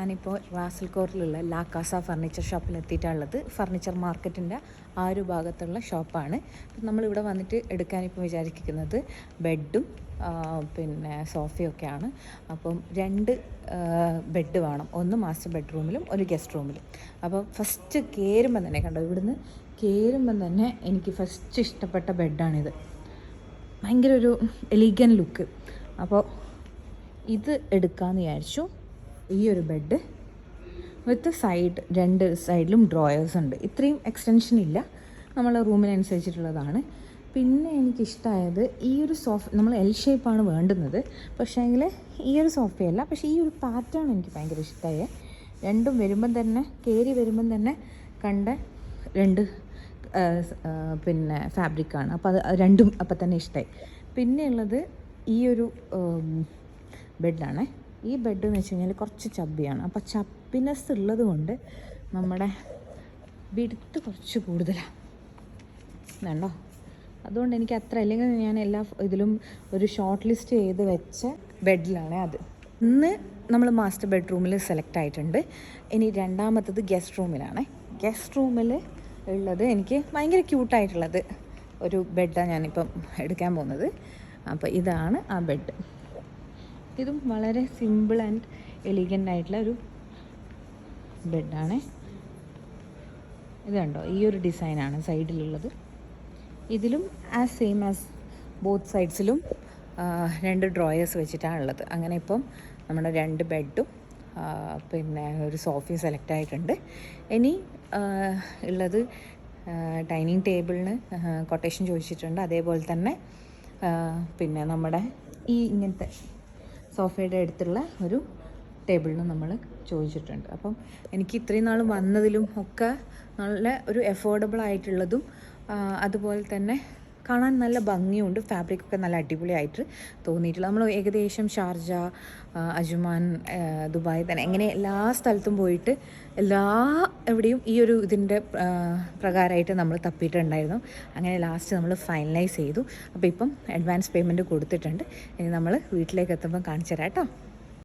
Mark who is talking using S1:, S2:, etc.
S1: ഞാനിപ്പോൾ റാസൽ കോറിലുള്ള ലാ കാസ furniture ഷോപ്പിലെത്തിയിട്ടുള്ളത്. Furniture മാർക്കറ്റിൻ്റെ ആ ഒരു ഭാഗത്തുള്ള ഷോപ്പാണ്. അപ്പം നമ്മളിവിടെ വന്നിട്ട് എടുക്കാനിപ്പോൾ വിചാരിക്കുന്നത് ബെഡും പിന്നെ സോഫയൊക്കെയാണ്. അപ്പം 2 ബെഡ് വേണം, ഒന്ന് മാസ്റ്റർ ബെഡ്റൂമിലും ഒരു ഗസ്റ്റ് റൂമിലും. അപ്പോൾ ഫസ്റ്റ് കയറുമ്പം തന്നെ കണ്ടോ, ഇവിടുന്ന് കയറുമ്പം തന്നെ എനിക്ക് ഫസ്റ്റ് ഇഷ്ടപ്പെട്ട ബെഡാണിത്. ഭയങ്കര ഒരു എലിഗൻ ലുക്ക്. അപ്പോൾ ഇത് എടുക്കാമെന്ന് വിചാരിച്ചു. ഈ ഒരു ബെഡ് വിത്ത് സൈഡ് 2 സൈഡിലും ഡ്രോയേഴ്സ് ഉണ്ട്. ഇത്രയും എക്സ്റ്റൻഷൻ ഇല്ല, നമ്മൾ റൂമിനനുസരിച്ചിട്ടുള്ളതാണ്. പിന്നെ എനിക്കിഷ്ടമായത് ഈ ഒരു സോഫ, നമ്മൾ എൽ ഷേപ്പാണ് വേണ്ടുന്നത്, പക്ഷേങ്കിൽ ഈ ഒരു സോഫയല്ല, പക്ഷേ ഈ ഒരു പാറ്റേൺ എനിക്ക് ഭയങ്കര ഇഷ്ടമായി. രണ്ടും വരുമ്പം തന്നെ കയറി വരുമ്പം തന്നെ കണ്ട 2 പിന്നെ ഫാബ്രിക്കാണ്. അപ്പോൾ അത് രണ്ടും അപ്പം തന്നെ ഇഷ്ടമായി. പിന്നെയുള്ളത് ഈ ഒരു ബെഡാണ്. ഈ ബെഡ് എന്ന് വെച്ച് കഴിഞ്ഞാൽ കുറച്ച് ചബ്ബിയാണ്. അപ്പോൾ ചബ്ബിനെസ് ഉള്ളത് കൊണ്ട് നമ്മുടെ വിഡ്ത്ത് കുറച്ച് കൂടുതലാണ്, വേണ്ടോ. അതുകൊണ്ട് എനിക്ക് അത്ര, അല്ലെങ്കിൽ ഞാൻ എല്ലാ ഇതിലും ഒരു ഷോർട്ട് ലിസ്റ്റ് ചെയ്ത് വെച്ച ബെഡിലാണ് അത്. ഇന്ന് നമ്മൾ മാസ്റ്റർ ബെഡ്റൂമിൽ സെലക്ട് ആയിട്ടുണ്ട്. ഇനി രണ്ടാമത്തത് ഗസ്റ്റ് റൂമിലാണ്. ഗസ്റ്റ് റൂമിൽ ഉള്ളത് എനിക്ക് ഭയങ്കര ക്യൂട്ടായിട്ടുള്ളത് ഒരു ബെഡാണ് ഞാനിപ്പം എടുക്കാൻ പോകുന്നത്. അപ്പോൾ ഇതാണ് ആ ബെഡ്. ഇതും വളരെ സിമ്പിൾ ആൻഡ് എലിഗൻ്റ് ആയിട്ടുള്ള ഒരു ബെഡാണ്. ഇത് കണ്ടോ, ഈ ഒരു ഡിസൈനാണ് സൈഡിലുള്ളത്. ഇതിലും ആസ് സെയിം ആസ് ബോത്ത് സൈഡ്സിലും 2 ഡ്രോയേഴ്സ് വെച്ചിട്ടാണ് ഉള്ളത്. അങ്ങനെ ഇപ്പം നമ്മുടെ 2 ബെഡും പിന്നെ ഒരു സോഫയും സെലക്ട് ആയിട്ടുണ്ട്. ഇനി ഉള്ളത് ഡൈനിങ് ടേബിളിന് കൊട്ടേഷൻ ചോദിച്ചിട്ടുണ്ട്. അതേപോലെ തന്നെ പിന്നെ നമ്മുടെ ഈ ഇങ്ങനത്തെ സോഫയുടെ അടുത്തുള്ള ഒരു ടേബിളിനും നമ്മൾ ചോദിച്ചിട്ടുണ്ട്. അപ്പം എനിക്ക് ഇത്രയും നാൾ വന്നതിലും ഒക്കെ നല്ല ഒരു എഫോർഡബിൾ ആയിട്ടുള്ളതും അതുപോലെ തന്നെ കാണാൻ നല്ല ഭംഗിയുണ്ട്, ഫാബ്രിക്കൊക്കെ നല്ല അടിപൊളിയായിട്ട് തോന്നിയിട്ടുള്ള. നമ്മൾ ഏകദേശം ഷാർജ, അജ്മാൻ, ദുബായ് തന്നെ എങ്ങനെ എല്ലാ സ്ഥലത്തും പോയിട്ട് എവിടെയും ഈ ഒരു ഇതിൻ്റെ പ്രകാരമായിട്ട് നമ്മൾ തപ്പിയിട്ടുണ്ടായിരുന്നു. അങ്ങനെ ലാസ്റ്റ് നമ്മൾ ഫൈനലൈസ് ചെയ്തു. അപ്പോൾ ഇപ്പം അഡ്വാൻസ് പേയ്മെൻറ്റ് കൊടുത്തിട്ടുണ്ട്. ഇനി നമ്മൾ വീട്ടിലേക്ക് എത്തുമ്പം കാണിച്ചു തരാം കേട്ടോ.